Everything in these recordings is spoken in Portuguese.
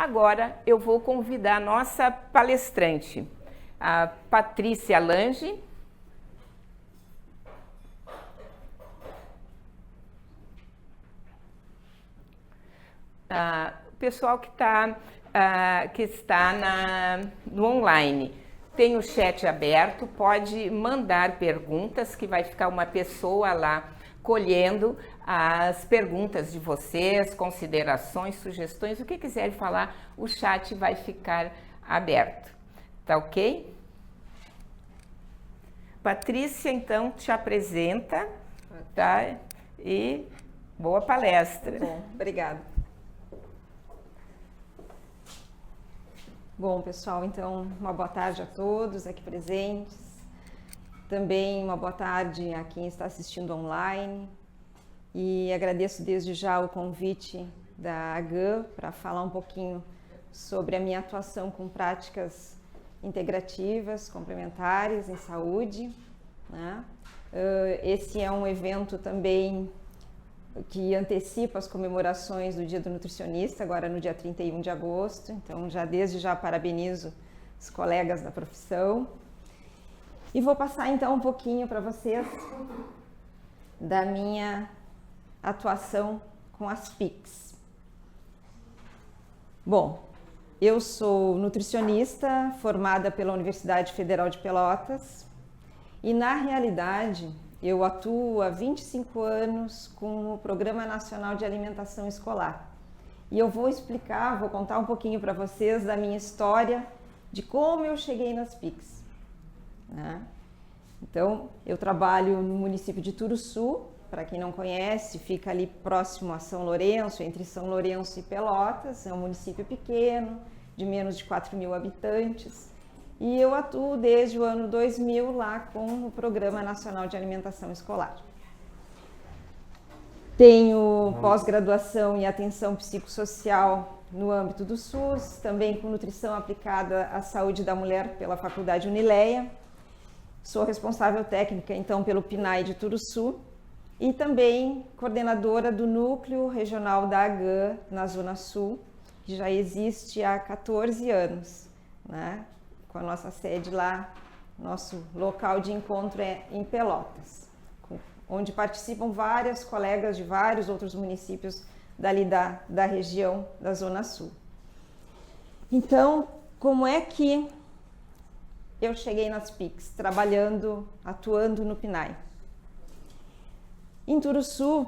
Agora eu vou convidar a nossa palestrante, a Patrícia Lange. O pessoal que está no online, tem o chat aberto, pode mandar perguntas, que vai ficar uma pessoa lá colhendo as perguntas de vocês, considerações, sugestões, o que quiserem falar, o chat vai ficar aberto. Tá ok? Patrícia, então, te apresenta, tá? E boa palestra. Bom, obrigada. Bom, pessoal, então, uma boa tarde a todos aqui presentes. Também uma boa tarde a quem está assistindo online. E agradeço desde já o convite da AGAM para falar um pouquinho sobre a minha atuação com práticas integrativas, complementares em saúde, né? Esse é um evento também que antecipa as comemorações do Dia do Nutricionista, agora no dia 31 de agosto. Então, desde já parabenizo os colegas da profissão. E vou passar então um pouquinho para vocês da minha atuação com as PICs. Bom, eu sou nutricionista formada pela Universidade Federal de Pelotas e, na realidade, eu atuo há 25 anos com o Programa Nacional de Alimentação Escolar. E eu vou contar um pouquinho para vocês da minha história, de como eu cheguei nas PICs, né? Então, eu trabalho no município de Turuçu, para quem não conhece, fica ali próximo a São Lourenço, entre São Lourenço e Pelotas, é um município pequeno, de menos de 4.000 habitantes. E eu atuo desde o ano 2000 lá com o Programa Nacional de Alimentação Escolar. Tenho pós-graduação em atenção psicossocial no âmbito do SUS, também com nutrição aplicada à saúde da mulher pela Faculdade Unileia. Sou responsável técnica, então, pelo PNAE de Turuçu e também coordenadora do Núcleo Regional da AGAM na Zona Sul, que já existe há 14 anos, né? Com a nossa sede lá, nosso local de encontro é em Pelotas, onde participam várias colegas de vários outros municípios dali da região da Zona Sul. Então, como é que eu cheguei nas PICs, atuando no PNAE? Em Turuçu,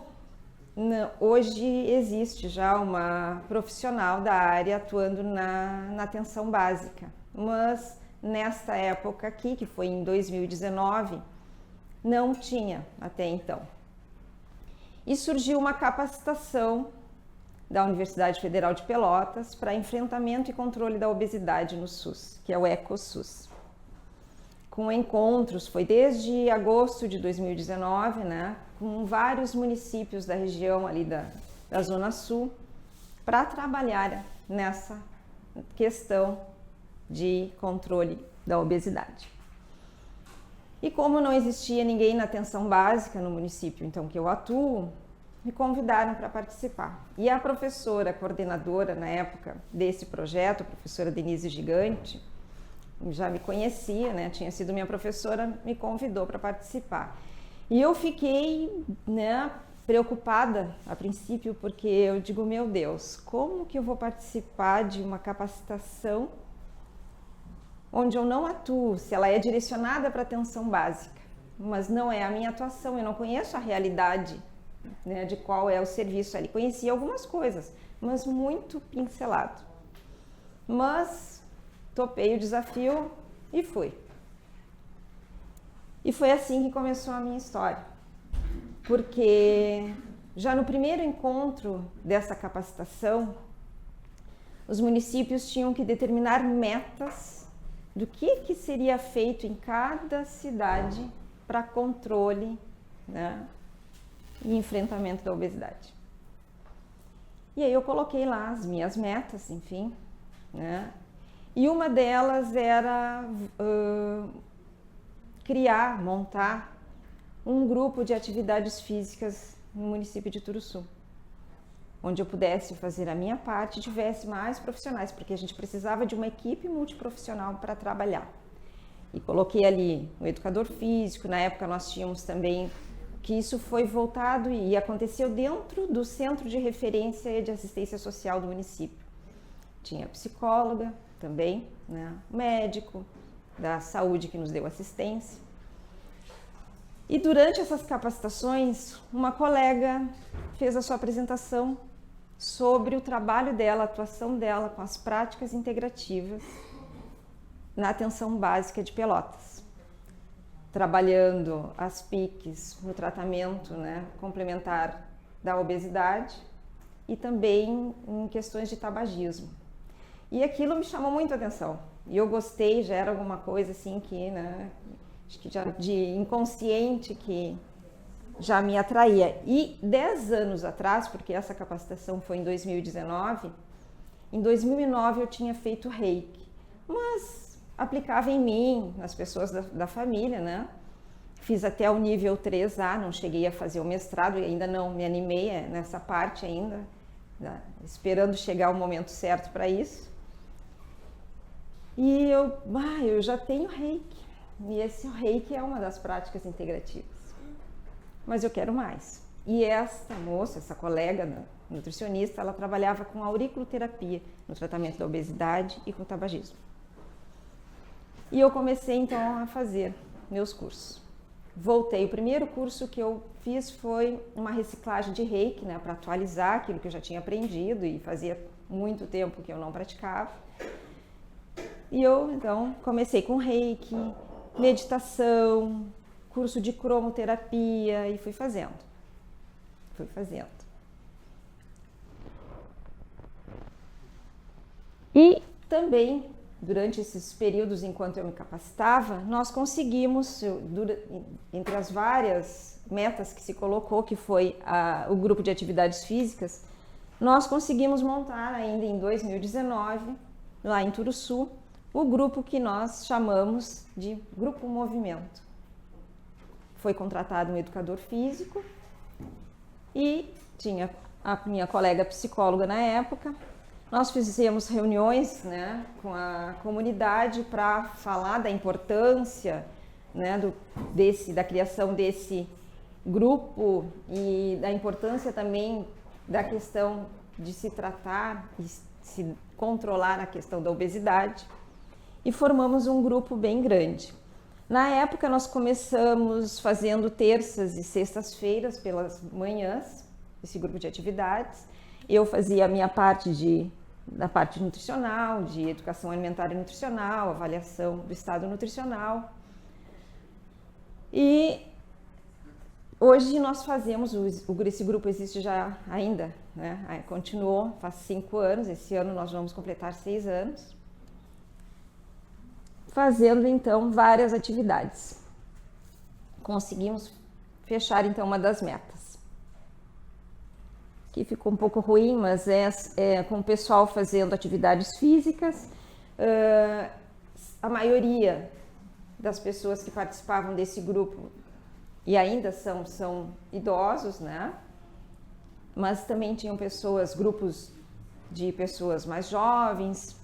hoje existe já uma profissional da área atuando na atenção básica, mas nesta época aqui, que foi em 2019, não tinha até então. E surgiu uma capacitação da Universidade Federal de Pelotas para enfrentamento e controle da obesidade no SUS, que é o EcoSUS. Com encontros, foi desde agosto de 2019, né, com vários municípios da região ali da Zona Sul, para trabalhar nessa questão de controle da obesidade. E como não existia ninguém na atenção básica no município então que eu atuo, me convidaram para participar. E a professora coordenadora na época desse projeto, a professora Denise Gigante, já me conhecia, né, tinha sido minha professora, me convidou para participar. E eu fiquei, né, preocupada a princípio, porque eu digo, meu Deus, como que eu vou participar de uma capacitação onde eu não atuo, se ela é direcionada para atenção básica, mas não é a minha atuação, eu não conheço a realidade, né, de qual é o serviço ali. Conhecia algumas coisas, mas muito pincelado. Mas topei o desafio e fui. E foi assim que começou a minha história, porque já no primeiro encontro dessa capacitação, os municípios tinham que determinar metas do que seria feito em cada cidade para controle, né, e enfrentamento da obesidade. E aí eu coloquei lá as minhas metas, enfim, né, e uma delas era montar um grupo de atividades físicas no município de Turuçu. onde eu pudesse fazer a minha parte e tivesse mais profissionais, porque a gente precisava de uma equipe multiprofissional para trabalhar. E coloquei ali o educador físico, na época nós tínhamos também, que isso foi voltado e aconteceu dentro do Centro de Referência e de Assistência Social do município. Tinha psicóloga também, né? Médico da saúde que nos deu assistência. E durante essas capacitações, uma colega fez a sua apresentação sobre o trabalho dela, a atuação dela com as práticas integrativas na atenção básica de Pelotas, trabalhando as PICs no tratamento, né, complementar da obesidade e também em questões de tabagismo. E aquilo me chamou muito a atenção. E eu gostei, já era alguma coisa assim que, né, acho que já de inconsciente que já me atraía. E 10 anos atrás, porque essa capacitação foi em 2019, em 2009 eu tinha feito reiki, mas aplicava em mim, nas pessoas da família, né? Fiz até o nível 3A, não cheguei a fazer o mestrado e ainda não me animei nessa parte ainda, né? Esperando chegar o momento certo para isso. E eu já tenho reiki, e esse reiki é uma das práticas integrativas. Mas eu quero mais. E essa moça, essa colega nutricionista, ela trabalhava com auriculoterapia no tratamento da obesidade e com tabagismo. E eu comecei então a fazer meus cursos. Voltei, o primeiro curso que eu fiz foi uma reciclagem de reiki, né, para atualizar aquilo que eu já tinha aprendido e fazia muito tempo que eu não praticava. E eu então comecei com reiki, meditação, curso de cromoterapia e fui fazendo. E também, durante esses períodos enquanto eu me capacitava, nós conseguimos, entre as várias metas que se colocou, que foi o grupo de atividades físicas, nós conseguimos montar ainda em 2019, lá em Turuçu, o grupo que nós chamamos de Grupo Movimento. Foi contratado um educador físico e tinha a minha colega psicóloga na época. Nós fizemos reuniões, né, com a comunidade para falar da importância, né, da criação desse grupo e da importância também da questão de se tratar e se controlar a questão da obesidade. E formamos um grupo bem grande. Na época, nós começamos fazendo terças e sextas-feiras pelas manhãs, esse grupo de atividades. Eu fazia a minha parte da parte nutricional, de educação alimentar e nutricional, avaliação do estado nutricional. E hoje nós fazemos, esse grupo existe já ainda, né? Continuou, faz 5 anos, esse ano nós vamos completar 6 anos. Fazendo então várias atividades. Conseguimos fechar então uma das metas. Aqui ficou um pouco ruim, mas com o pessoal fazendo atividades físicas. A maioria das pessoas que participavam desse grupo e ainda são idosos, né? Mas também tinham grupos de pessoas mais jovens.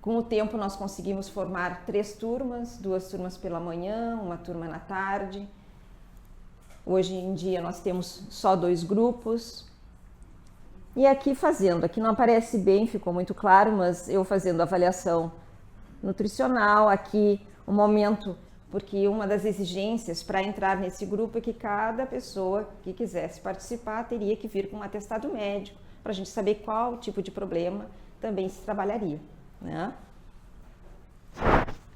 Com o tempo nós conseguimos formar 3 turmas, 2 turmas pela manhã, uma turma na tarde. Hoje em dia nós temos só 2 grupos. E aqui não aparece bem, ficou muito claro, mas eu fazendo avaliação nutricional, aqui o momento, porque uma das exigências para entrar nesse grupo é que cada pessoa que quisesse participar teria que vir com um atestado médico, para a gente saber qual tipo de problema também se trabalharia, né?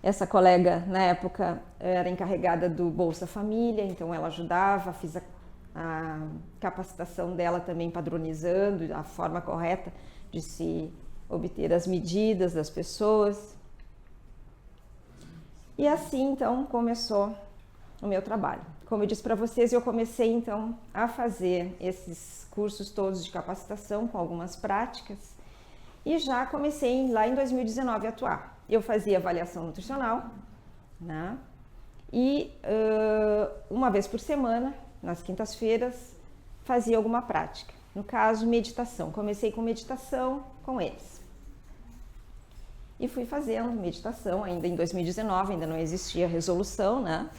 Essa colega, na época, era encarregada do Bolsa Família, então ela ajudava, fiz a capacitação dela também padronizando a forma correta de se obter as medidas das pessoas. E assim, então, começou o meu trabalho. Como eu disse para vocês, eu comecei, então, a fazer esses cursos todos de capacitação com algumas práticas e já comecei lá em 2019 a atuar. Eu fazia avaliação nutricional, né? E uma vez por semana, nas quintas-feiras, fazia alguma prática. No caso, meditação. Comecei com meditação com eles. E fui fazendo meditação ainda em 2019, ainda não existia resolução, né?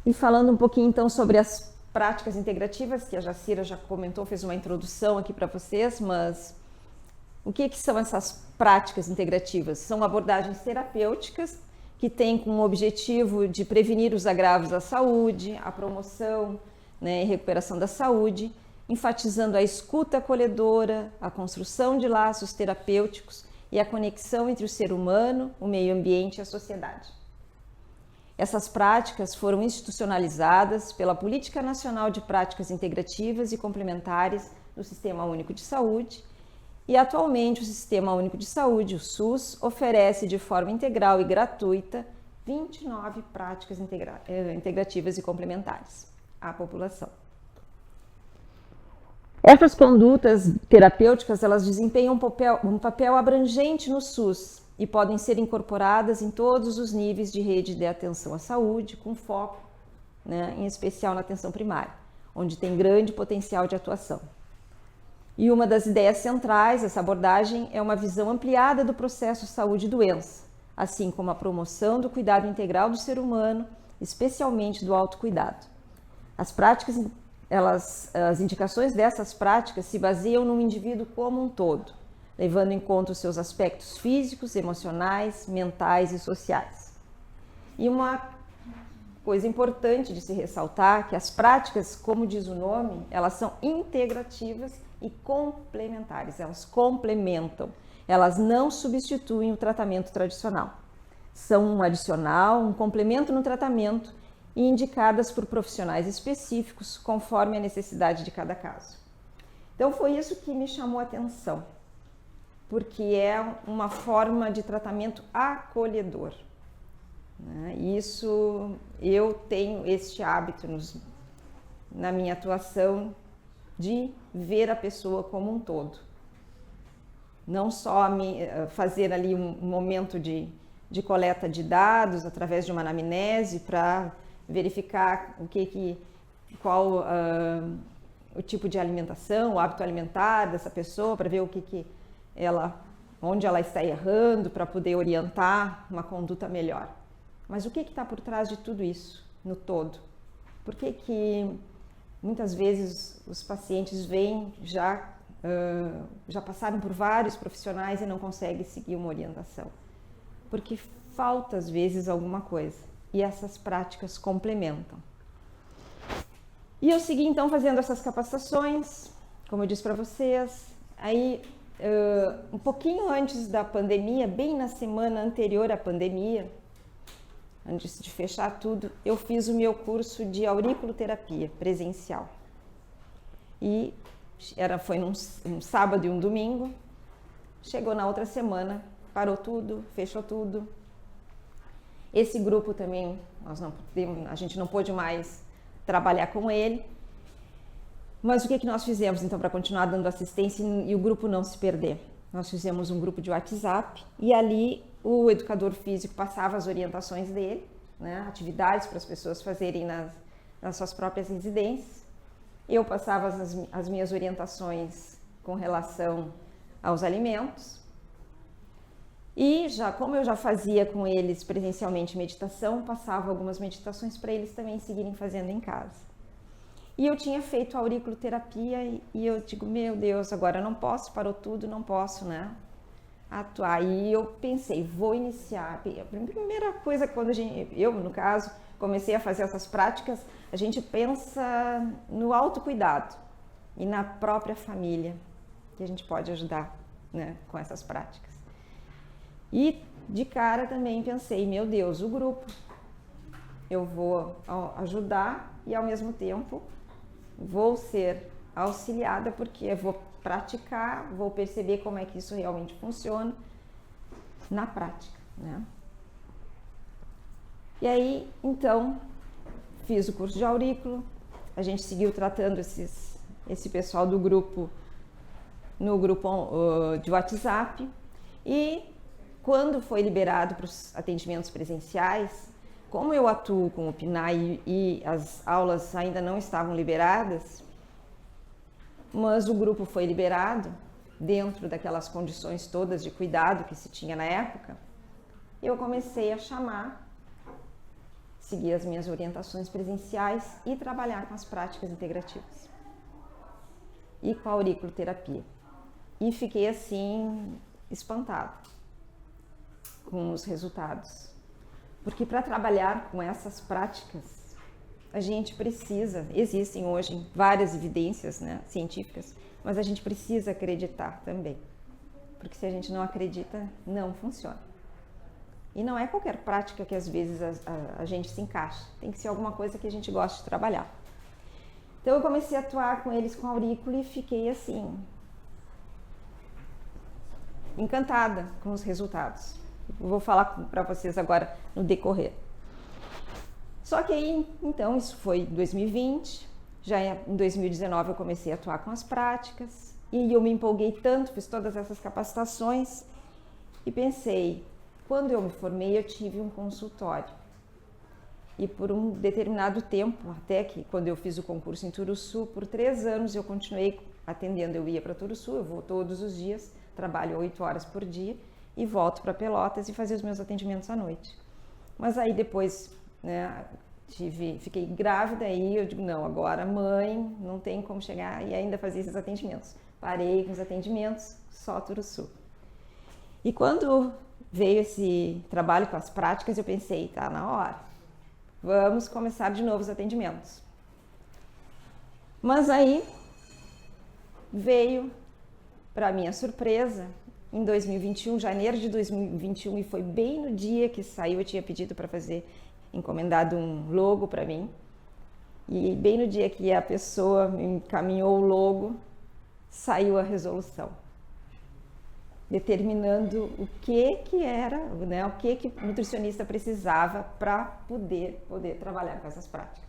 E falando um pouquinho então sobre as práticas integrativas, que a Jacira já comentou, fez uma introdução aqui para vocês, mas o que são essas práticas integrativas? São abordagens terapêuticas que têm como objetivo de prevenir os agravos à saúde, a promoção, né, e recuperação da saúde, enfatizando a escuta acolhedora, a construção de laços terapêuticos e a conexão entre o ser humano, o meio ambiente e a sociedade. Essas práticas foram institucionalizadas pela Política Nacional de Práticas Integrativas e Complementares do Sistema Único de Saúde e atualmente o Sistema Único de Saúde, o SUS, oferece de forma integral e gratuita 29 práticas integrativas e complementares à população. Essas condutas terapêuticas, elas desempenham um papel abrangente no SUS e podem ser incorporadas em todos os níveis de rede de atenção à saúde, com foco, né, em especial na atenção primária, onde tem grande potencial de atuação. E uma das ideias centrais dessa abordagem é uma visão ampliada do processo saúde e doença, assim como a promoção do cuidado integral do ser humano, especialmente do autocuidado. As indicações dessas práticas se baseiam no indivíduo como um todo, levando em conta os seus aspectos físicos, emocionais, mentais e sociais. E uma coisa importante de se ressaltar é que as práticas, como diz o nome, elas são integrativas e complementares, elas complementam, elas não substituem o tratamento tradicional. São um adicional, um complemento no tratamento e indicadas por profissionais específicos conforme a necessidade de cada caso. Então foi isso que me chamou a atenção, porque é uma forma de tratamento acolhedor. Isso, eu tenho este hábito na minha atuação de ver a pessoa como um todo. Não só fazer ali um momento de coleta de dados através de uma anamnese para verificar qual o tipo de alimentação, o hábito alimentar dessa pessoa, para ver onde ela está errando, para poder orientar uma conduta melhor. Mas o que está por trás de tudo isso, no todo? Por que muitas vezes os pacientes vêm já passaram por vários profissionais e não conseguem seguir uma orientação? Porque falta às vezes alguma coisa. E essas práticas complementam. E eu segui então fazendo essas capacitações, como eu disse para vocês. Aí, um pouquinho antes da pandemia, bem na semana anterior à pandemia, antes de fechar tudo, eu fiz o meu curso de auriculoterapia presencial. E foi um sábado e um domingo. Chegou na outra semana, parou tudo, fechou tudo. Esse grupo também, a gente não pôde mais trabalhar com ele. Mas o que nós fizemos então para continuar dando assistência e o grupo não se perder? Nós fizemos um grupo de WhatsApp e ali o educador físico passava as orientações dele, né, atividades para as pessoas fazerem nas suas próprias residências. Eu passava as minhas orientações com relação aos alimentos. E como eu já fazia com eles presencialmente meditação, passava algumas meditações para eles também seguirem fazendo em casa. E eu tinha feito a auriculoterapia e eu digo, meu Deus, agora não posso, parou tudo, não posso, né, atuar. E eu pensei, vou iniciar. A primeira coisa, quando eu, no caso, comecei a fazer essas práticas, a gente pensa no autocuidado e na própria família, que a gente pode ajudar, né, com essas práticas. E de cara também pensei, meu Deus, o grupo, eu vou ajudar e ao mesmo tempo vou ser auxiliada, porque eu vou praticar, vou perceber como é que isso realmente funciona na prática, né? E aí, então, fiz o curso de aurículo, a gente seguiu tratando esse pessoal do grupo no grupo de WhatsApp e quando foi liberado para os atendimentos presenciais, como eu atuo com o PNAE e as aulas ainda não estavam liberadas, mas o grupo foi liberado dentro daquelas condições todas de cuidado que se tinha na época, eu comecei a seguir as minhas orientações presenciais e trabalhar com as práticas integrativas e com a auriculoterapia. E fiquei assim espantada com os resultados, porque para trabalhar com essas práticas a gente precisa, existem hoje várias evidências, né, científicas, mas a gente precisa acreditar também, porque se a gente não acredita, não funciona. E não é qualquer prática que às vezes a gente se encaixa, tem que ser alguma coisa que a gente gosta de trabalhar. Então eu comecei a atuar com eles com aurículo e fiquei assim, encantada com os resultados. Eu vou falar para vocês agora no decorrer. Só que aí, então, isso foi em 2020, já em 2019 eu comecei a atuar com as práticas e eu me empolguei tanto, fiz todas essas capacitações e pensei, quando eu me formei eu tive um consultório e por um determinado tempo, até que quando eu fiz o concurso em Turuçu, por 3 anos eu continuei atendendo, eu ia para Turuçu, eu vou todos os dias, trabalho 8 horas por dia e volto para Pelotas e fazia os meus atendimentos à noite. Mas aí depois, né, fiquei grávida e eu digo, não, agora mãe, não tem como chegar e ainda fazer esses atendimentos. Parei com os atendimentos, só Turuçu. E quando veio esse trabalho com as práticas, eu pensei, tá na hora, vamos começar de novo os atendimentos. Mas aí veio, para minha surpresa, em 2021, janeiro de 2021, e foi bem no dia que saiu, eu tinha pedido para fazer, encomendado um logo para mim, e bem no dia que a pessoa me encaminhou o logo, saiu a resolução, determinando o que era, né, o que o nutricionista precisava para poder trabalhar com essas práticas.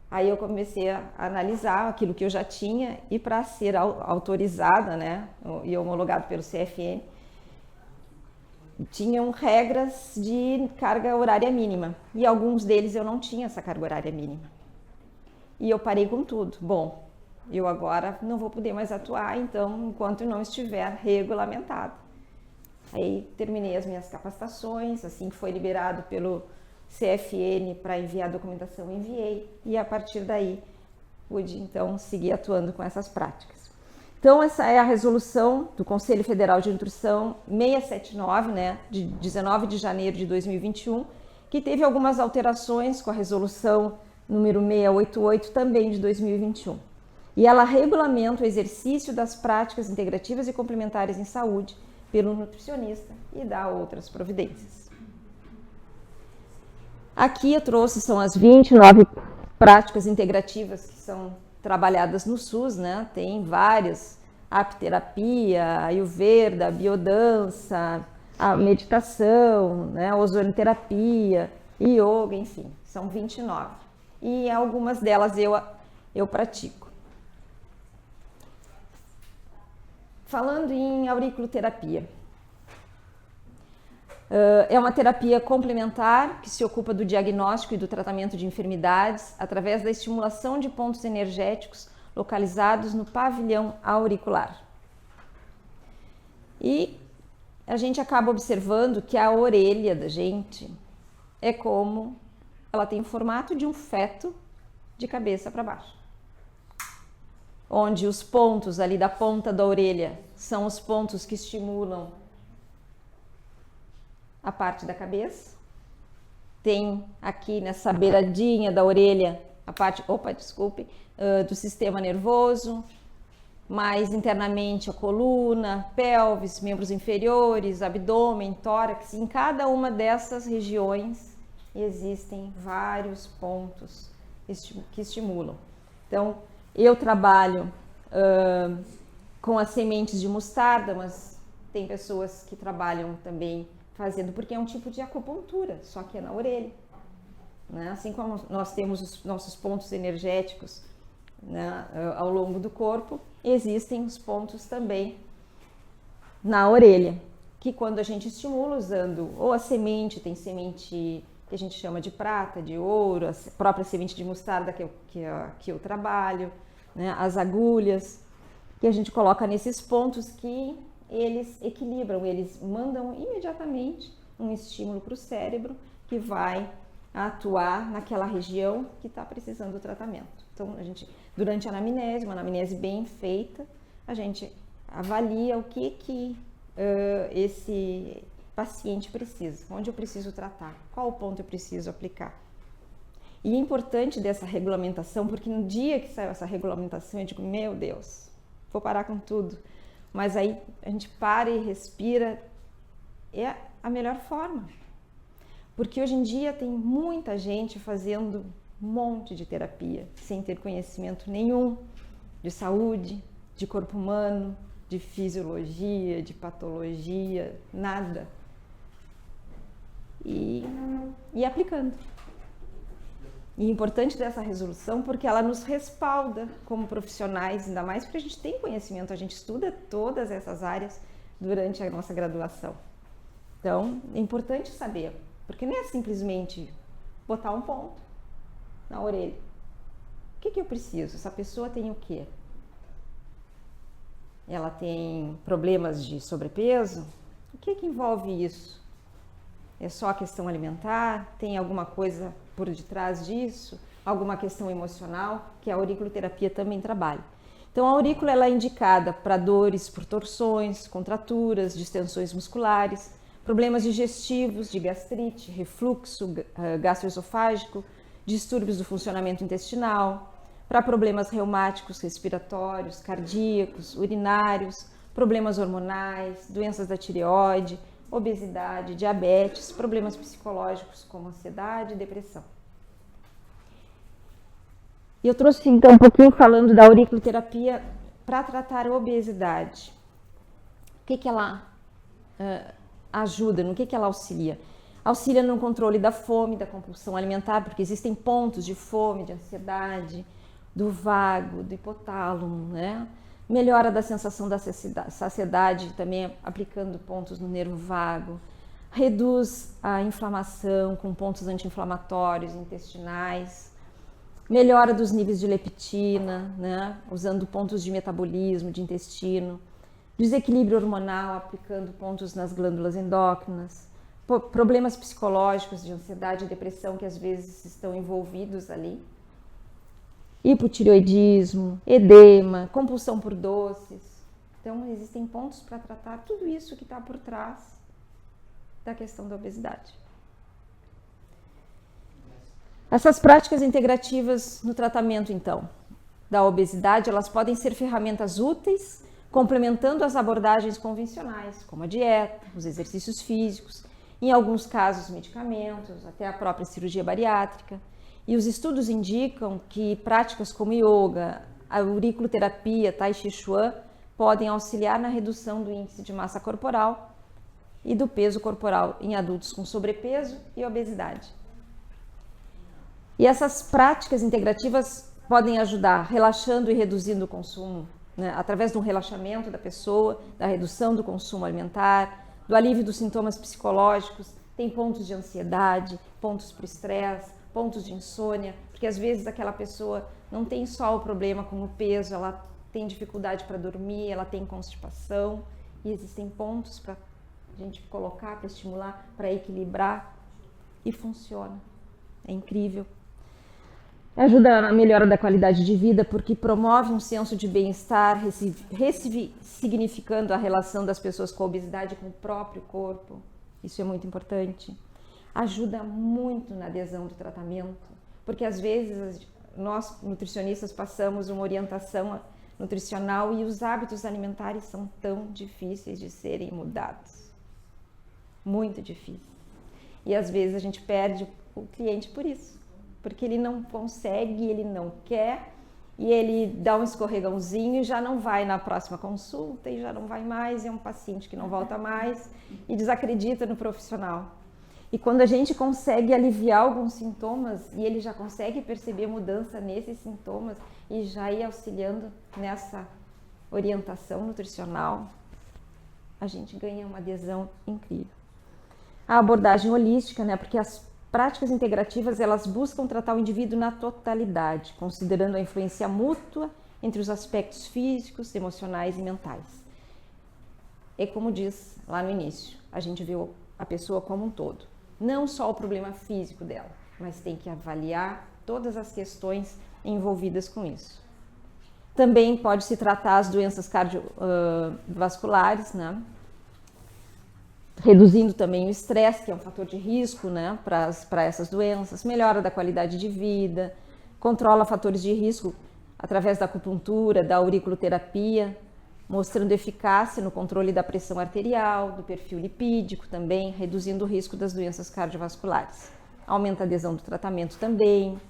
Aí eu comecei a analisar aquilo que eu já tinha e para ser autorizada, né, e homologado pelo CFN, tinham regras de carga horária mínima e alguns deles eu não tinha essa carga horária mínima. E eu parei com tudo. Bom, eu agora não vou poder mais atuar, então, enquanto não estiver regulamentado. Aí terminei as minhas capacitações, assim que foi liberado pelo CFN para enviar a documentação, enviei, e a partir daí pude então seguir atuando com essas práticas. Então essa é a resolução do Conselho Federal de Nutrição 679, né, de 19 de janeiro de 2021, que teve algumas alterações com a resolução número 688 também de 2021. E ela regulamenta o exercício das práticas integrativas e complementares em saúde pelo nutricionista e dá outras providências. Aqui eu trouxe, são as 29 práticas integrativas que são trabalhadas no SUS, né? Tem várias, a apiterapia, a ayurveda, a biodança, a meditação, né? A ozonoterapia, yoga, enfim, são 29. E algumas delas eu pratico. Falando em auriculoterapia, é uma terapia complementar que se ocupa do diagnóstico e do tratamento de enfermidades através da estimulação de pontos energéticos localizados no pavilhão auricular. E a gente acaba observando que a orelha da gente é como ela tem o formato de um feto de cabeça para baixo, onde os pontos ali da ponta da orelha são os pontos que estimulam a parte da cabeça. Tem aqui nessa beiradinha da orelha a parte, do sistema nervoso, mais internamente a coluna, pelvis, membros inferiores, abdômen, tórax. Em cada uma dessas regiões existem vários pontos que estimulam. Então, eu trabalho com as sementes de mostarda, mas tem pessoas que trabalham também fazendo, porque é um tipo de acupuntura, só que é na orelha, né? Assim como nós temos os nossos pontos energéticos, né, ao longo do corpo, existem os pontos também na orelha, que quando a gente estimula usando ou a semente, tem semente que a gente chama de prata, de ouro, a própria semente de mostarda que eu trabalho, né? As agulhas, que a gente coloca nesses pontos que eles equilibram, eles mandam imediatamente um estímulo para o cérebro que vai atuar naquela região que está precisando do tratamento. Então, a gente, durante a anamnese, uma anamnese bem feita, a gente avalia o que esse paciente precisa, onde eu preciso tratar, qual ponto eu preciso aplicar. E é importante dessa regulamentação, porque no dia que saiu essa regulamentação, eu digo, meu Deus, vou parar com tudo. Mas aí a gente para e respira, é a melhor forma. Porque hoje em dia tem muita gente fazendo um monte de terapia, sem ter conhecimento nenhum de saúde, de corpo humano, de fisiologia, de patologia, nada. E aplicando. E é importante dessa resolução porque ela nos respalda como profissionais, ainda mais porque a gente tem conhecimento, a gente estuda todas essas áreas durante a nossa graduação. Então, é importante saber, porque não é simplesmente botar um ponto na orelha. O que eu preciso? Essa pessoa tem o quê? Ela tem problemas de sobrepeso? O que envolve isso? É só a questão alimentar? Tem alguma coisa por detrás disso? Alguma questão emocional? Que a auriculoterapia também trabalha. Então, a aurícula ela é indicada para dores por torções, contraturas, distensões musculares, problemas digestivos, de gastrite, refluxo gastroesofágico, distúrbios do funcionamento intestinal, para problemas reumáticos, respiratórios, cardíacos, urinários, problemas hormonais, doenças da tireoide, obesidade, diabetes, problemas psicológicos como ansiedade e depressão. E eu trouxe então um pouquinho falando da auriculoterapia para tratar a obesidade. O que ela ajuda, no que ela auxilia? Auxilia no controle da fome, da compulsão alimentar, porque existem pontos de fome, de ansiedade, do vago, do hipotálamo, né? Melhora da sensação da saciedade, também aplicando pontos no nervo vago. Reduz a inflamação com pontos anti-inflamatórios intestinais. Melhora dos níveis de leptina, né? Usando pontos de metabolismo, de intestino. Desequilíbrio hormonal, aplicando pontos nas glândulas endócrinas. Problemas psicológicos de ansiedade e depressão que às vezes estão envolvidos ali. Hipotireoidismo, edema, compulsão por doces. Então, existem pontos para tratar tudo isso que está por trás da questão da obesidade. Essas práticas integrativas no tratamento, então, da obesidade, elas podem ser ferramentas úteis, complementando as abordagens convencionais, como a dieta, os exercícios físicos, em alguns casos medicamentos, até a própria cirurgia bariátrica. E os estudos indicam que práticas como yoga, a auriculoterapia, tai chi chuan, podem auxiliar na redução do índice de massa corporal e do peso corporal em adultos com sobrepeso e obesidade. E essas práticas integrativas podem ajudar relaxando e reduzindo o consumo, né, através do relaxamento da pessoa, da redução do consumo alimentar, do alívio dos sintomas psicológicos. Tem pontos de ansiedade, pontos para o estresse, pontos de insônia, porque às vezes aquela pessoa não tem só o problema com o peso, ela tem dificuldade para dormir, ela tem constipação, e existem pontos para a gente colocar, para estimular, para equilibrar, e funciona. É incrível. Ajuda na melhora da qualidade de vida, porque promove um senso de bem-estar, ressignificando a relação das pessoas com a obesidade com o próprio corpo. Isso é muito importante. Ajuda muito na adesão do tratamento, porque às vezes nós nutricionistas passamos uma orientação nutricional e os hábitos alimentares são tão difíceis de serem mudados, muito difíceis. E às vezes a gente perde o cliente por isso, porque ele não consegue, ele não quer, e ele dá um escorregãozinho e já não vai na próxima consulta e já não vai mais, é um paciente que não volta mais e desacredita no profissional. E quando a gente consegue aliviar alguns sintomas e ele já consegue perceber mudança nesses sintomas e já ir auxiliando nessa orientação nutricional, a gente ganha uma adesão incrível. A abordagem holística, né? Porque práticas integrativas, elas buscam tratar o indivíduo na totalidade, considerando a influência mútua entre os aspectos físicos, emocionais e mentais. É como diz lá no início, a gente vê a pessoa como um todo. Não só o problema físico dela, mas tem que avaliar todas as questões envolvidas com isso. Também pode se tratar as doenças cardiovasculares, né? Reduzindo também o estresse, que é um fator de risco, né, para essas doenças, melhora da qualidade de vida, controla fatores de risco através da acupuntura, da auriculoterapia, mostrando eficácia no controle da pressão arterial, do perfil lipídico também, reduzindo o risco das doenças cardiovasculares. Aumenta a adesão do tratamento também.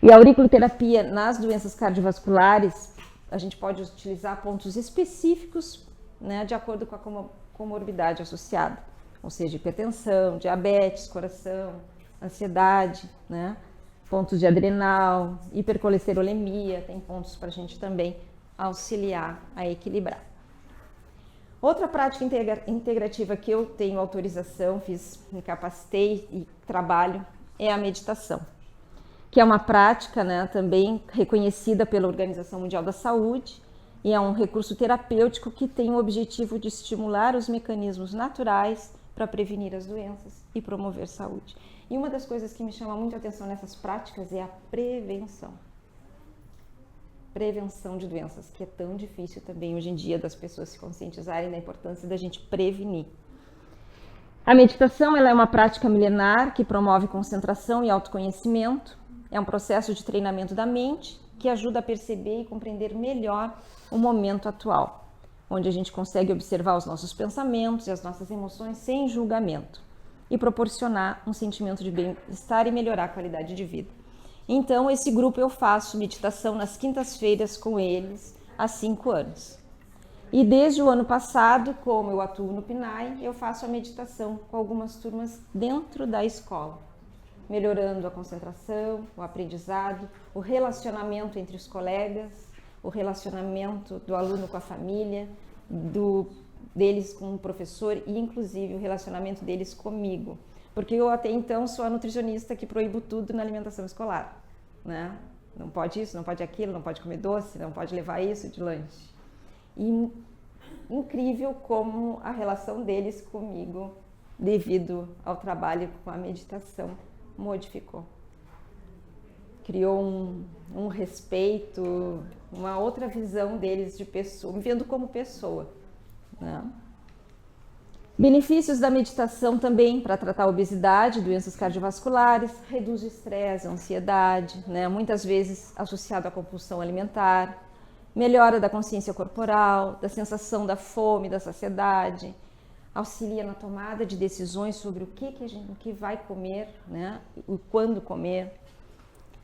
E a auriculoterapia nas doenças cardiovasculares, a gente pode utilizar pontos específicos, né, de acordo com a comorbidade associada, ou seja, hipertensão, diabetes, coração, ansiedade, né? Pontos de adrenal, hipercolesterolemia, tem pontos para a gente também auxiliar a equilibrar. Outra prática integrativa que eu tenho autorização, me capacitei e trabalho, é a meditação, que é uma prática, né, também reconhecida pela Organização Mundial da Saúde, e é um recurso terapêutico que tem o objetivo de estimular os mecanismos naturais para prevenir as doenças e promover saúde. E uma das coisas que me chama muito a atenção nessas práticas é a prevenção. Prevenção de doenças, que é tão difícil também hoje em dia das pessoas se conscientizarem da importância da gente prevenir. A meditação, ela é uma prática milenar que promove concentração e autoconhecimento. É um processo de treinamento da mente que ajuda a perceber e compreender melhor o momento atual, onde a gente consegue observar os nossos pensamentos e as nossas emoções sem julgamento e proporcionar um sentimento de bem-estar e melhorar a qualidade de vida. Então, esse grupo eu faço meditação nas quintas-feiras com eles há 5 anos. E desde o ano passado, como eu atuo no PNAE, eu faço a meditação com algumas turmas dentro da escola, melhorando a concentração, o aprendizado, o relacionamento entre os colegas, o relacionamento do aluno com a família, deles com o professor e, inclusive, o relacionamento deles comigo. Porque eu até então sou a nutricionista que proíbo tudo na alimentação escolar, né? Não pode isso, não pode aquilo, não pode comer doce, não pode levar isso de lanche. E incrível como a relação deles comigo, devido ao trabalho com a meditação, modificou. Criou um respeito, uma outra visão deles de pessoa, me vendo como pessoa, né? Benefícios da meditação também para tratar a obesidade, doenças cardiovasculares, reduz o estresse, a ansiedade, né? Muitas vezes associado à compulsão alimentar, melhora da consciência corporal, da sensação da fome, da saciedade, auxilia na tomada de decisões sobre o que vai comer, né? E quando comer.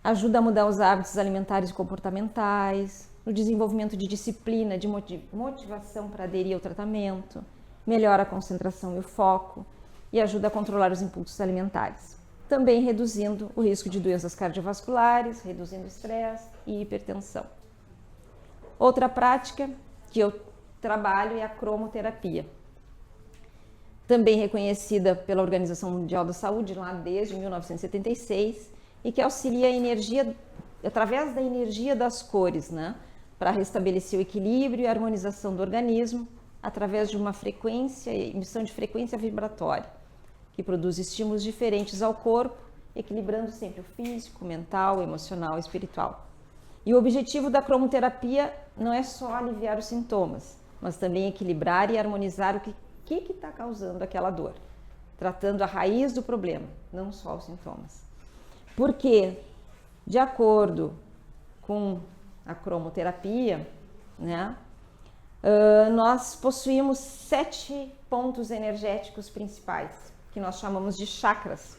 Ajuda a mudar os hábitos alimentares e comportamentais, no desenvolvimento de disciplina, de motivação para aderir ao tratamento, melhora a concentração e o foco e ajuda a controlar os impulsos alimentares. Também reduzindo o risco de doenças cardiovasculares, reduzindo o estresse e hipertensão. Outra prática que eu trabalho é a cromoterapia, também reconhecida pela Organização Mundial da Saúde lá desde 1976, e que auxilia a energia, através da energia das cores, né, para restabelecer o equilíbrio e a harmonização do organismo, através de uma emissão de frequência vibratória, que produz estímulos diferentes ao corpo, equilibrando sempre o físico, mental, emocional e espiritual. E o objetivo da cromoterapia não é só aliviar os sintomas, mas também equilibrar e harmonizar o que está causando aquela dor, tratando a raiz do problema, não só os sintomas. Porque, de acordo com a cromoterapia, né, nós possuímos 7 pontos energéticos principais, que nós chamamos de chakras.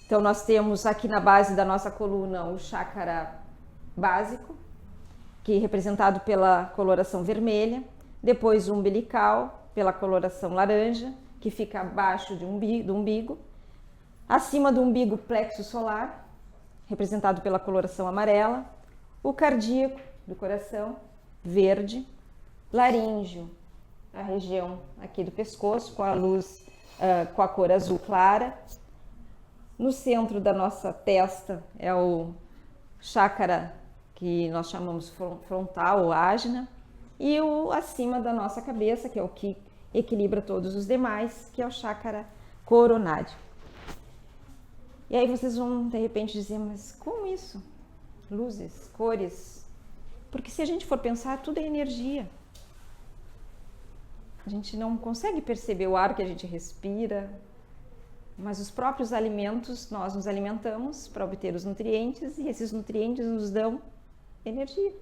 Então, nós temos aqui na base da nossa coluna o chakra básico, que é representado pela coloração vermelha, depois o umbilical, pela coloração laranja, que fica abaixo do umbigo, acima do umbigo, plexo solar, representado pela coloração amarela, o cardíaco, do coração, verde, laríngeo, a região aqui do pescoço, com a luz, com a cor azul clara, No centro da nossa testa é o chácara que nós chamamos frontal ou ágina, e o acima da nossa cabeça, que é o que equilibra todos os demais, que é o chácara coronário. E aí vocês vão de repente dizer, mas como isso? Luzes, cores? Porque se a gente for pensar, tudo é energia. A gente não consegue perceber o ar que a gente respira, mas os próprios alimentos, nós nos alimentamos para obter os nutrientes, e esses nutrientes nos dão energia.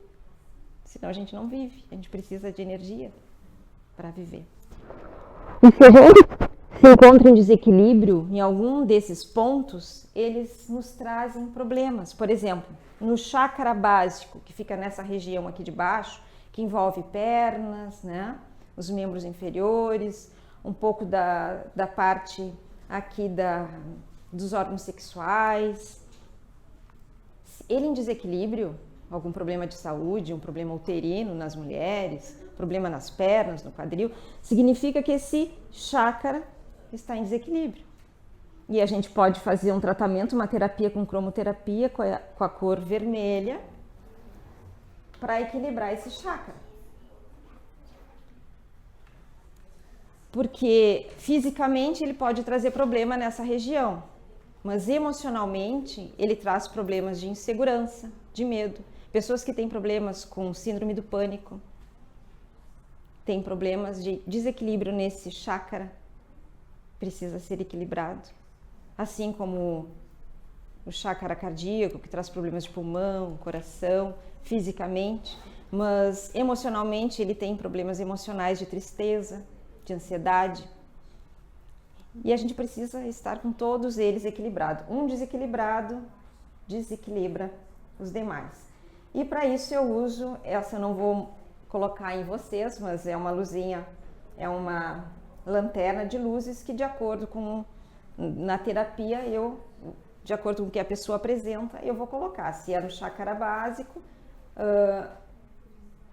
Senão a gente não vive, a gente precisa de energia para viver. E se a gente se encontra em desequilíbrio em algum desses pontos, eles nos trazem problemas. Por exemplo, no chácara básico, que fica nessa região aqui de baixo, que envolve pernas, né, os membros inferiores, um pouco da parte aqui dos órgãos sexuais. Ele em desequilíbrio, algum problema de saúde, um problema uterino nas mulheres, problema nas pernas, no quadril, significa que esse chácara está em desequilíbrio. E a gente pode fazer um tratamento, uma terapia com cromoterapia, com a cor vermelha, para equilibrar esse chácara. Porque fisicamente ele pode trazer problema nessa região, mas emocionalmente ele traz problemas de insegurança, de medo. Pessoas que têm problemas com síndrome do pânico, têm problemas de desequilíbrio nesse chácara, precisa ser equilibrado. Assim como o chácara cardíaco, que traz problemas de pulmão, coração, fisicamente, mas emocionalmente ele tem problemas emocionais de tristeza, de ansiedade. E a gente precisa estar com todos eles equilibrados. Um desequilibrado desequilibra os demais. E para isso eu uso, essa eu não vou colocar em vocês, mas é uma luzinha, é uma lanterna de luzes que de acordo com, na terapia, de acordo com o que a pessoa apresenta, eu vou colocar. Se é no chácara básico,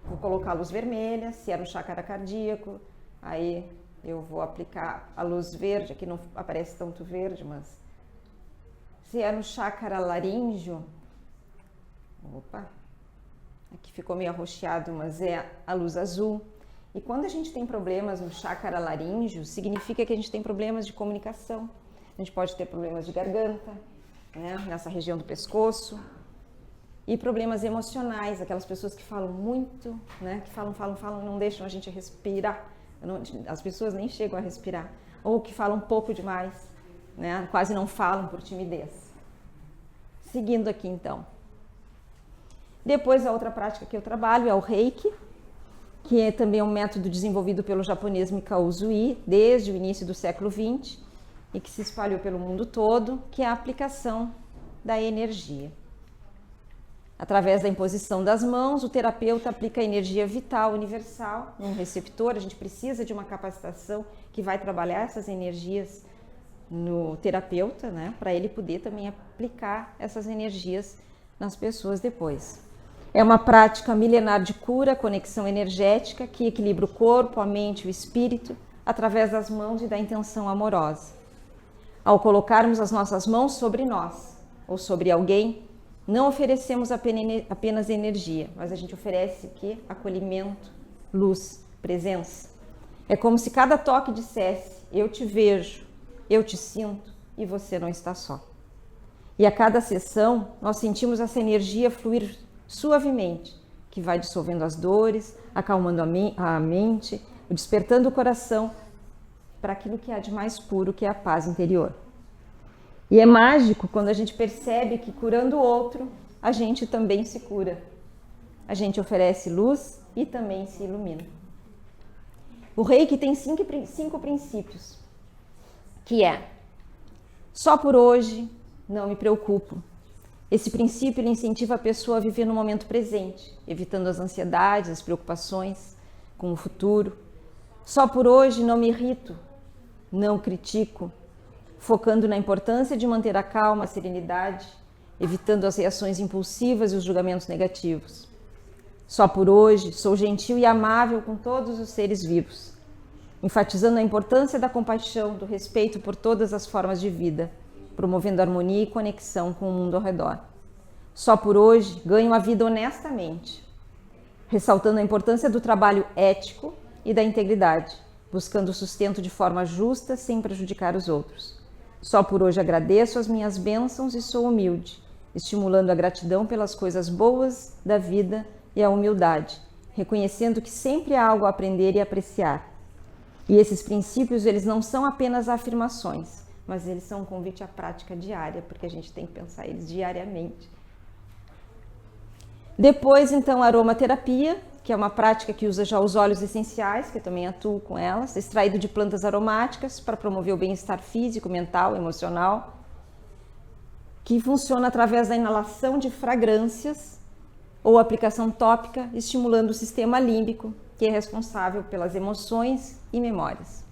vou colocar a luz vermelha. Se é no chácara cardíaco, aí eu vou aplicar a luz verde, aqui não aparece tanto verde, mas se é no chácara laríngeo, aqui ficou meio arroxeado, mas é a luz azul. E quando a gente tem problemas no chácara laríngeo, significa que a gente tem problemas de comunicação. A gente pode ter problemas de garganta, né, nessa região do pescoço, e problemas emocionais, aquelas pessoas que falam muito, né, que falam, não deixam a gente respirar. As pessoas nem chegam a respirar, ou que falam pouco demais, né? Quase não falam por timidez. Seguindo aqui então. Depois a outra prática que eu trabalho é o Reiki, que é também um método desenvolvido pelo japonês Mikao Usui desde o início do século XX e que se espalhou pelo mundo todo, que é a aplicação da energia. Através da imposição das mãos, o terapeuta aplica a energia vital universal num receptor. A gente precisa de uma capacitação que vai trabalhar essas energias no terapeuta, né, para ele poder também aplicar essas energias nas pessoas depois. É uma prática milenar de cura, conexão energética, que equilibra o corpo, a mente e o espírito através das mãos e da intenção amorosa. Ao colocarmos as nossas mãos sobre nós ou sobre alguém, não oferecemos apenas energia, mas a gente oferece aqui acolhimento, luz, presença. É como se cada toque dissesse: eu te vejo, eu te sinto e você não está só. E a cada sessão nós sentimos essa energia fluir suavemente, que vai dissolvendo as dores, acalmando a mente, despertando o coração para aquilo que há de mais puro, que é a paz interior. E é mágico quando a gente percebe que curando o outro, a gente também se cura. A gente oferece luz e também se ilumina. O Reiki tem cinco princípios, que é: só por hoje, não me preocupo. Esse princípio ele incentiva a pessoa a viver no momento presente, evitando as ansiedades, as preocupações com o futuro. Só por hoje, não me irrito, não critico, focando na importância de manter a calma, a serenidade, evitando as reações impulsivas e os julgamentos negativos. Só por hoje, sou gentil e amável com todos os seres vivos, enfatizando a importância da compaixão, do respeito por todas as formas de vida, promovendo harmonia e conexão com o mundo ao redor. Só por hoje ganho a vida honestamente, ressaltando a importância do trabalho ético e da integridade, buscando o sustento de forma justa sem prejudicar os outros. Só por hoje agradeço as minhas bênçãos e sou humilde, estimulando a gratidão pelas coisas boas da vida e a humildade, reconhecendo que sempre há algo a aprender e apreciar. E esses princípios, eles não são apenas afirmações, mas eles são um convite à prática diária, porque a gente tem que pensar eles diariamente. Depois, então, a aromaterapia, que é uma prática que usa já os óleos essenciais, que eu também atuo com elas, extraído de plantas aromáticas para promover o bem-estar físico, mental, emocional, que funciona através da inalação de fragrâncias ou aplicação tópica, estimulando o sistema límbico, que é responsável pelas emoções e memórias.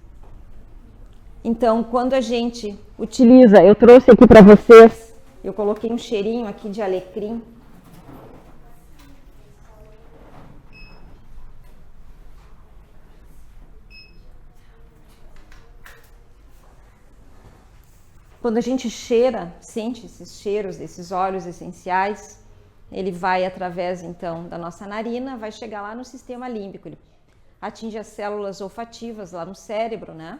Então, quando a gente utiliza, eu trouxe aqui para vocês, eu coloquei um cheirinho aqui de alecrim. Quando a gente cheira, sente esses cheiros desses óleos essenciais, ele vai através, então, da nossa narina, vai chegar lá no sistema límbico, ele atinge as células olfativas lá no cérebro, né?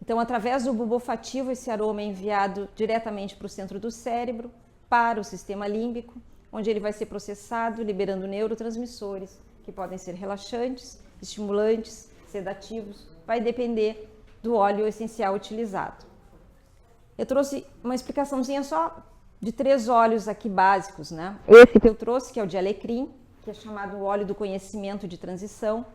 Então, através do bulbo olfativo, esse aroma é enviado diretamente para o centro do cérebro, para o sistema límbico, onde ele vai ser processado, liberando neurotransmissores, que podem ser relaxantes, estimulantes, sedativos, vai depender do óleo essencial utilizado. Eu trouxe uma explicaçãozinha só de 3 óleos aqui básicos, né? Esse que eu trouxe, que é o de alecrim, que é chamado óleo do conhecimento de transição,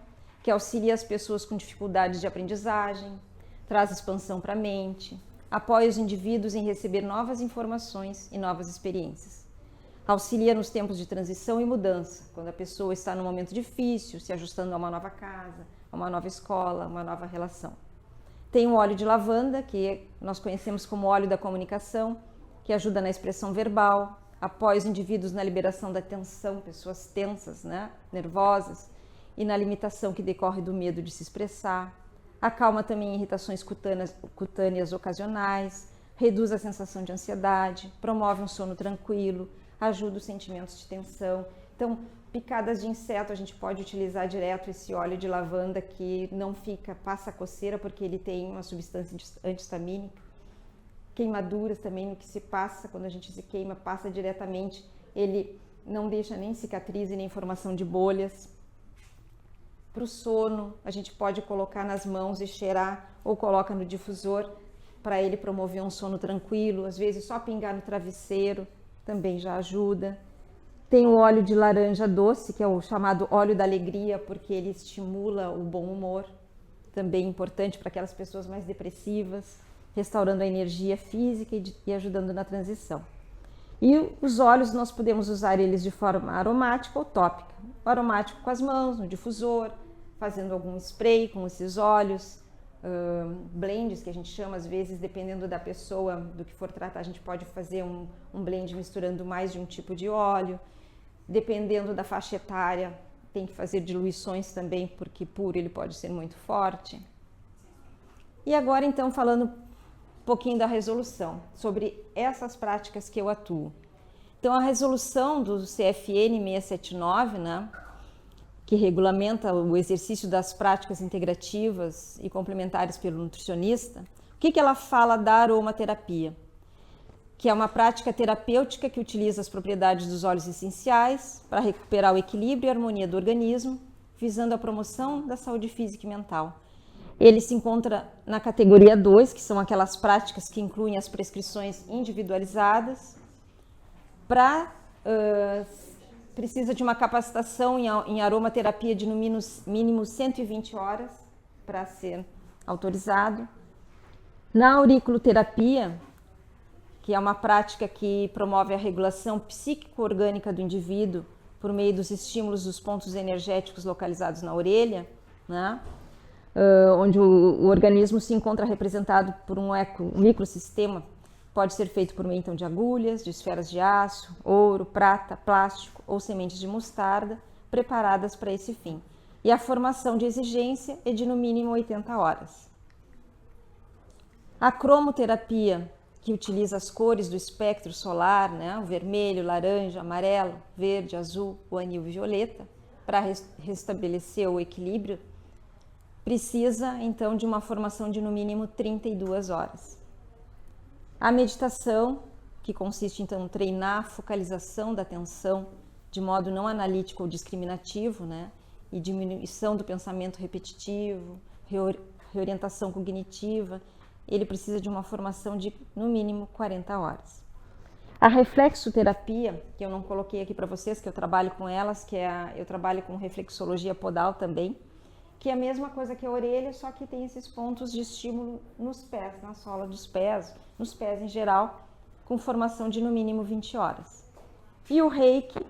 que auxilia as pessoas com dificuldades de aprendizagem, traz expansão para a mente, apoia os indivíduos em receber novas informações e novas experiências. Auxilia nos tempos de transição e mudança, quando a pessoa está num momento difícil, se ajustando a uma nova casa, a uma nova escola, a uma nova relação. Tem o óleo de lavanda, que nós conhecemos como óleo da comunicação, que ajuda na expressão verbal, apoia os indivíduos na liberação da tensão, pessoas tensas, né, nervosas, e na limitação que decorre do medo de se expressar. Acalma também irritações cutâneas ocasionais, reduz a sensação de ansiedade, promove um sono tranquilo, ajuda os sentimentos de tensão. Então, picadas de inseto, a gente pode utilizar direto esse óleo de lavanda que não passa coceira, porque ele tem uma substância antihistamínica. Queimaduras também, no que se passa, quando a gente se queima, passa diretamente, ele não deixa nem cicatriz e nem formação de bolhas. Para o sono, a gente pode colocar nas mãos e cheirar, ou coloca no difusor, para ele promover um sono tranquilo. Às vezes só pingar no travesseiro também já ajuda. Tem o óleo de laranja doce, que é o chamado óleo da alegria, porque ele estimula o bom humor, também importante para aquelas pessoas mais depressivas, restaurando a energia física e ajudando na transição. E os óleos, nós podemos usar eles de forma aromática ou tópica. O aromático com as mãos, no difusor, fazendo algum spray com esses óleos, blends que a gente chama, às vezes, dependendo da pessoa, do que for tratar, a gente pode fazer um blend misturando mais de um tipo de óleo. Dependendo da faixa etária, tem que fazer diluições também, porque puro ele pode ser muito forte. E agora, então, falando um pouquinho da resolução, sobre essas práticas que eu atuo. Então, a resolução do CFN 679, né, que regulamenta o exercício das práticas integrativas e complementares pelo nutricionista, o que ela fala da aromaterapia? Que é uma prática terapêutica que utiliza as propriedades dos óleos essenciais para recuperar o equilíbrio e a harmonia do organismo, visando a promoção da saúde física e mental. Ele se encontra na categoria 2, que são aquelas práticas que incluem as prescrições individualizadas, precisa de uma capacitação em aromaterapia de no mínimo 120 horas para ser autorizado. Na auriculoterapia, que é uma prática que promove a regulação psíquico-orgânica do indivíduo por meio dos estímulos dos pontos energéticos localizados na orelha, né? Onde o organismo se encontra representado por um microsistema, pode ser feito por meio então de agulhas, de esferas de aço, ouro, prata, plástico ou sementes de mostarda, preparadas para esse fim. E a formação de exigência é de no mínimo 80 horas. A cromoterapia que utiliza as cores do espectro solar, né? O vermelho, laranja, amarelo, verde, azul, o anil e violeta, para restabelecer o equilíbrio, precisa então de uma formação de no mínimo 32 horas. A meditação, que consiste então em treinar a focalização da atenção de modo não analítico ou discriminativo, né? E diminuição do pensamento repetitivo, reorientação cognitiva, ele precisa de uma formação de no mínimo 40 horas. A reflexoterapia, que eu não coloquei aqui para vocês, que eu trabalho com elas, eu trabalho com reflexologia podal também, que é a mesma coisa que a orelha, só que tem esses pontos de estímulo nos pés, na sola dos pés, nos pés em geral, com formação de no mínimo 20 horas. E o Reiki,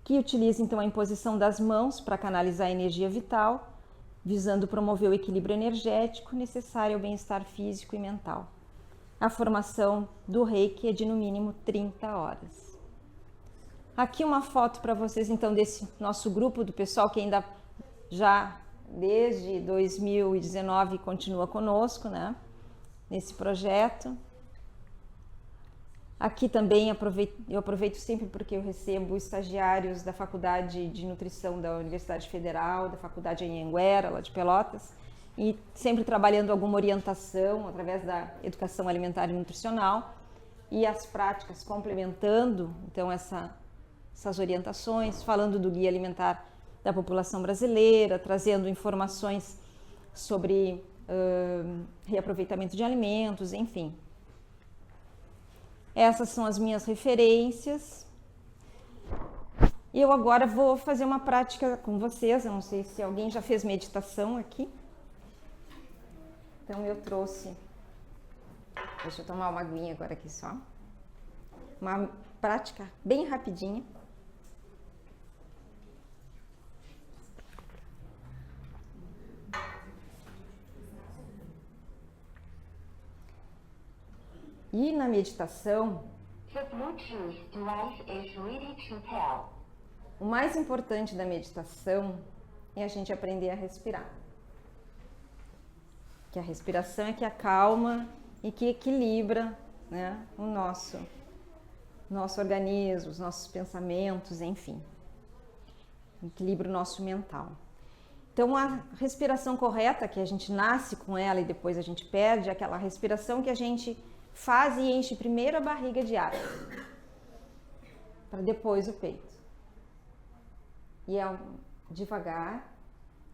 que utiliza então a imposição das mãos para canalizar a energia vital, visando promover o equilíbrio energético necessário ao bem-estar físico e mental. A formação do Reiki é de no mínimo 30 horas. Aqui uma foto para vocês então desse nosso grupo do pessoal que ainda já desde 2019 continua conosco, né? Nesse projeto. Aqui também eu aproveito sempre porque eu recebo estagiários da Faculdade de Nutrição da Universidade Federal, da Faculdade Anhanguera, lá de Pelotas, e sempre trabalhando alguma orientação através da educação alimentar e nutricional e as práticas complementando então essas orientações, falando do guia alimentar da população brasileira, trazendo informações sobre reaproveitamento de alimentos, enfim. Essas são as minhas referências. E eu agora vou fazer uma prática com vocês. Eu não sei se alguém já fez meditação aqui. Então eu trouxe... Deixa eu tomar uma aguinha agora aqui só. Uma prática bem rapidinha. E na meditação, o mais importante da meditação é a gente aprender a respirar. Que a respiração é que acalma e que equilibra, né, o nosso organismo, os nossos pensamentos, enfim. Equilibra o nosso mental. Então, a respiração correta, que a gente nasce com ela e depois a gente perde, é aquela respiração que a gente faz e enche primeiro a barriga de ar, para depois o peito. E é devagar,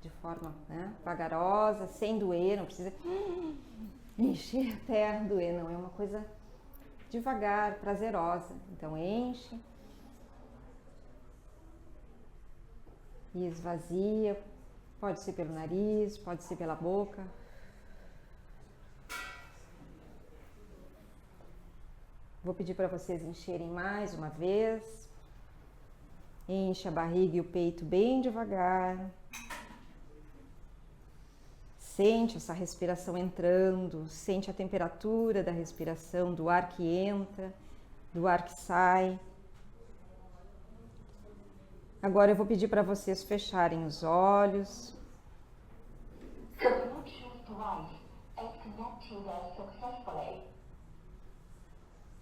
de forma, né, vagarosa, sem doer, não precisa encher até doer, não. É uma coisa devagar, prazerosa. Então enche e esvazia. Pode ser pelo nariz, pode ser pela boca. Vou pedir para vocês encherem mais uma vez. Enche a barriga e o peito bem devagar. Sente essa respiração entrando, sente a temperatura da respiração, do ar que entra, do ar que sai. Agora eu vou pedir para vocês fecharem os olhos.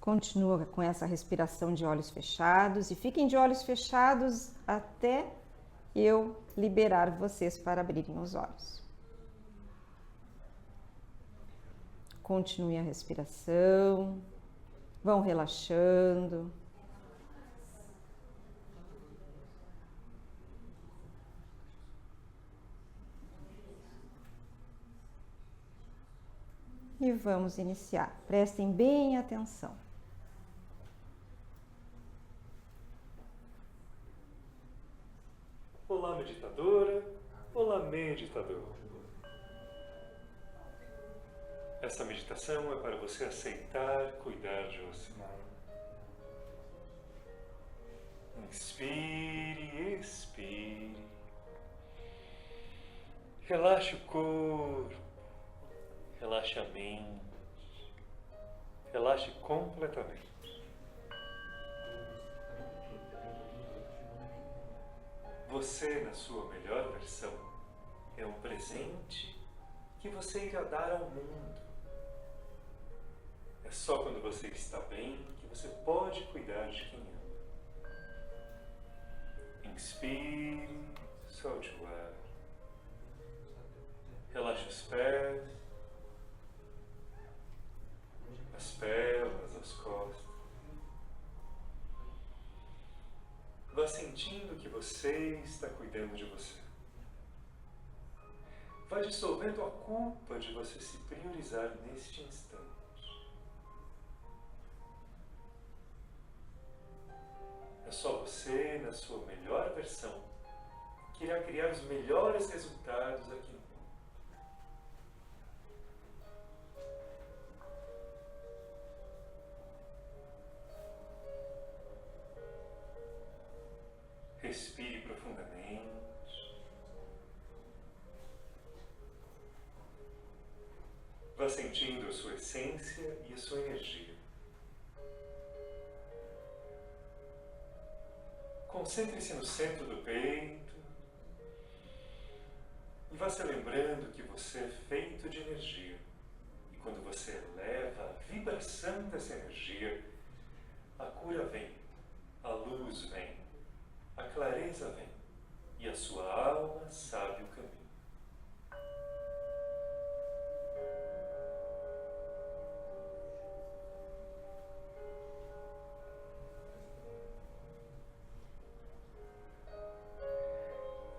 Continua com essa respiração de olhos fechados e fiquem de olhos fechados até eu liberar vocês para abrirem os olhos. Continue a respiração, vão relaxando. E vamos iniciar. Prestem bem atenção. Olá, meditadora. Olá, meditador. Essa meditação é para você aceitar, cuidar de você. Inspire, expire. Relaxe o corpo. Relaxe a mente. Relaxe completamente. Você, na sua melhor versão, é um presente que você irá dar ao mundo. É só quando você está bem que você pode cuidar de quem ama. Inspire, solte o ar. Relaxe os pés, as pernas, as costas. Vá sentindo que você está cuidando de você. Vá dissolvendo a culpa de você se priorizar neste instante. É só você, na sua melhor versão, que irá criar os melhores resultados aqui no mundo. Respire profundamente. Vá sentindo a sua essência e a sua energia. Concentre-se no centro do peito e vá se lembrando que você é feito de energia. E quando você eleva a vibração dessa energia, a cura vem, a luz vem, a clareza vem e a sua alma sabe o caminho.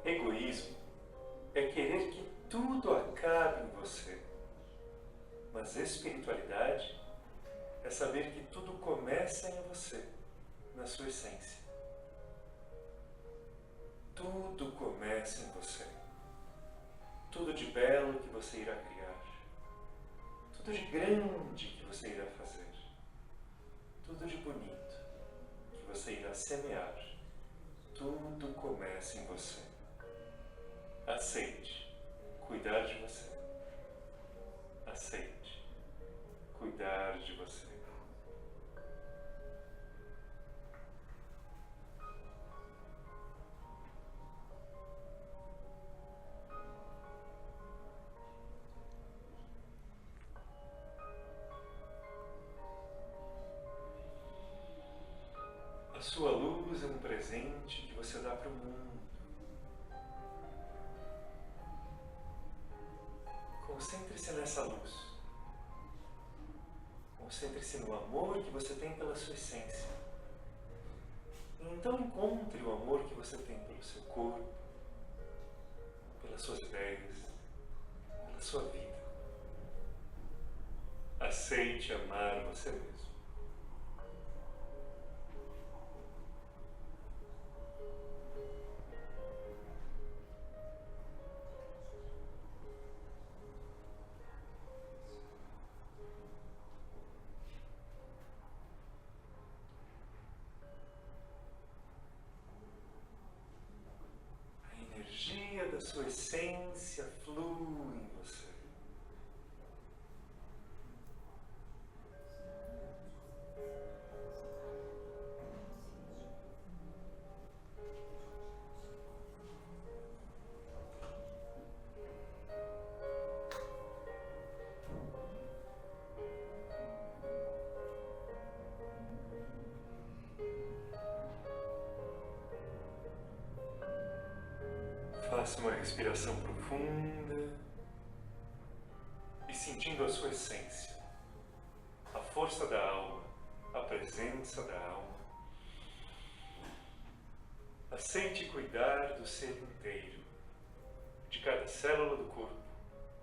Egoísmo é querer que tudo acabe em você, mas espiritualidade é saber que tudo começa em você, na sua essência. Tudo começa em você. Tudo de belo que você irá criar. Tudo de grande que você irá fazer. Tudo de bonito que você irá semear. Tudo começa em você. Aceite cuidar de você. Aceite cuidar de você. A sua luz é um presente que você dá para o mundo. Concentre-se nessa luz. Concentre-se no amor que você tem pela sua essência. E então encontre o amor que você tem pelo seu corpo, pelas suas ideias, pela sua vida. Aceite amar você mesmo. Da sua essência flui em você. Faça uma respiração profunda e sentindo a sua essência, a força da alma, a presença da alma. Aceite cuidar do ser inteiro, de cada célula do corpo,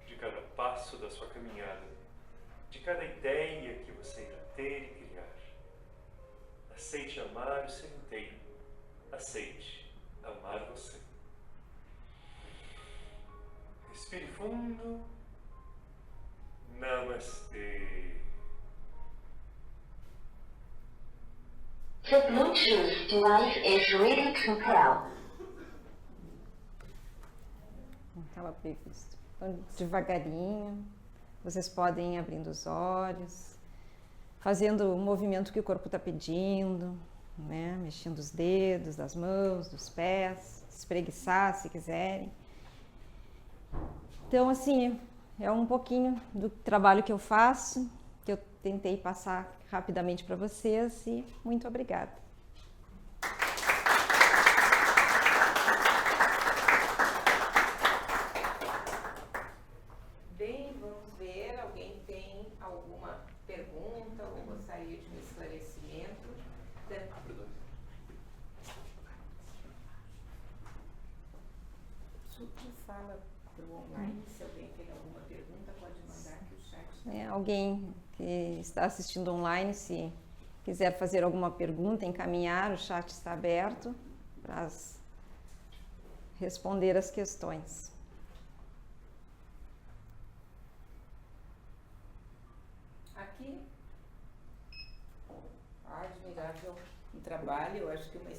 de cada passo da sua caminhada, de cada ideia que você irá ter e criar. Aceite amar o ser inteiro. Aceite amar você. Respire fundo. Namastê. The Bluetooth device is ready to pair. Estava previsto. Então, devagarinho, vocês podem ir abrindo os olhos, fazendo o movimento que o corpo está pedindo, né? Mexendo os dedos, das mãos, dos pés, espreguiçar se quiserem. Então, assim, é um pouquinho do trabalho que eu faço que eu tentei passar rapidamente para vocês e muito obrigada. Bem, vamos ver, alguém tem alguma pergunta ou gostaria de um esclarecimento? Fala para o online, se alguém tem alguma pergunta, pode mandar que o chat. Alguém que está assistindo online, se quiser fazer alguma pergunta, encaminhar, o chat está aberto para responder as questões. Aqui, admirável um trabalho, eu acho que uma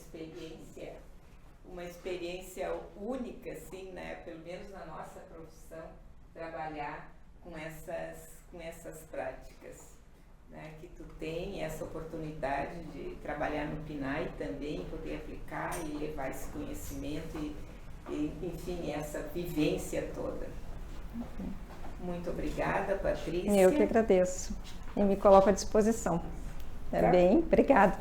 experiência única, assim, né? Pelo menos na nossa profissão, trabalhar com essas práticas, né? Que tu tem essa oportunidade de trabalhar no PNAE também, poder aplicar e levar esse conhecimento e enfim, essa vivência toda. Muito obrigada, Patrícia. Eu que agradeço e me coloco à disposição. Tá bem? Obrigada.